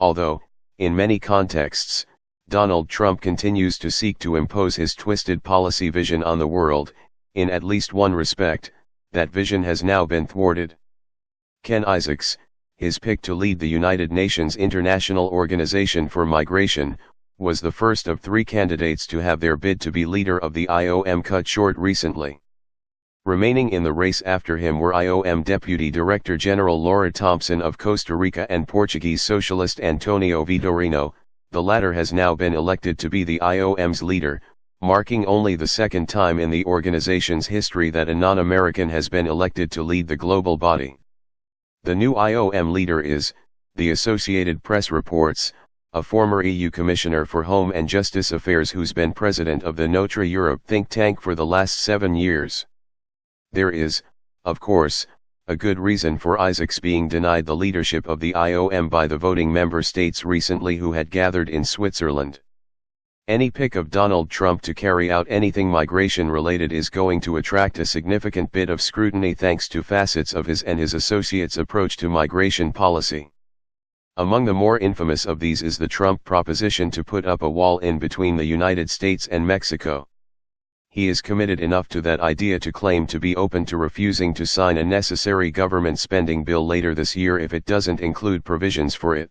although, in many contexts, Donald Trump continues to seek to impose his twisted policy vision on the world. In at least one respect, that vision has now been thwarted. Ken Isaacs, his pick to lead the United Nations International Organization for Migration, was the first of 3 candidates to have their bid to be leader of the IOM cut short recently. Remaining in the race after him were IOM Deputy Director General Laura Thompson of Costa Rica and Portuguese Socialist Antonio Vitorino. The latter has now been elected to be the IOM's leader, marking only the second time in the organization's history that a non-American has been elected to lead the global body. The new IOM leader is, the Associated Press reports, a former EU Commissioner for Home and Justice Affairs who's been president of the Notre Europe think tank for the last 7 years. There is, of course, a good reason for Isaacs being denied the leadership of the IOM by the voting member states recently who had gathered in Switzerland. Any pick of Donald Trump to carry out anything migration-related is going to attract a significant bit of scrutiny thanks to facets of his and his associates' approach to migration policy. Among the more infamous of these is the Trump proposition to put up a wall in between the United States and Mexico. He is committed enough to that idea to claim to be open to refusing to sign a necessary government spending bill later this year if it doesn't include provisions for it.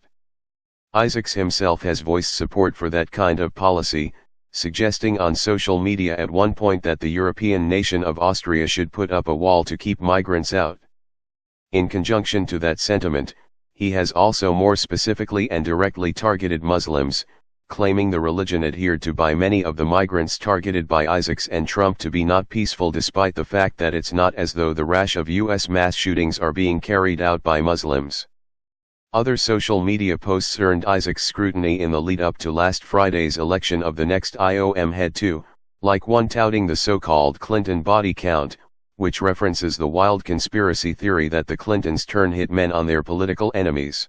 Isaacs himself has voiced support for that kind of policy, suggesting on social media at one point that the European nation of Austria should put up a wall to keep migrants out. In conjunction to that sentiment, he has also more specifically and directly targeted Muslims, claiming the religion adhered to by many of the migrants targeted by Isaacs and Trump to be not peaceful despite the fact that it's not as though the rash of U.S. mass shootings are being carried out by Muslims. Other social media posts earned Isaacs scrutiny in the lead-up to last Friday's election of the next IOM head too, like one touting the so-called Clinton body count, which references the wild conspiracy theory that the Clintons turn hitmen on their political enemies.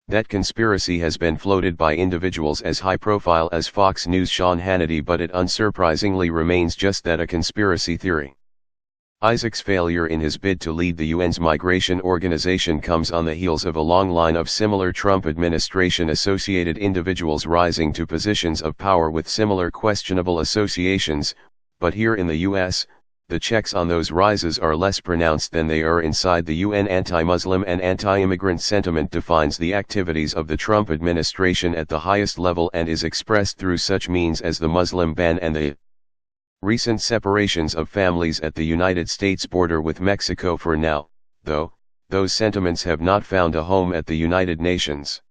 That conspiracy has been floated by individuals as high-profile as Fox News' Sean Hannity, but it unsurprisingly remains just that, a conspiracy theory. Isaacs' failure in his bid to lead the UN's migration organization comes on the heels of a long line of similar Trump administration-associated individuals rising to positions of power with similar questionable associations, but here in the US, the checks on those rises are less pronounced than they are inside the UN. Anti-Muslim and anti-immigrant sentiment defines the activities of the Trump administration at the highest level and is expressed through such means as the Muslim ban and the recent separations of families at the United States border with Mexico. For now, though, those sentiments have not found a home at the United Nations.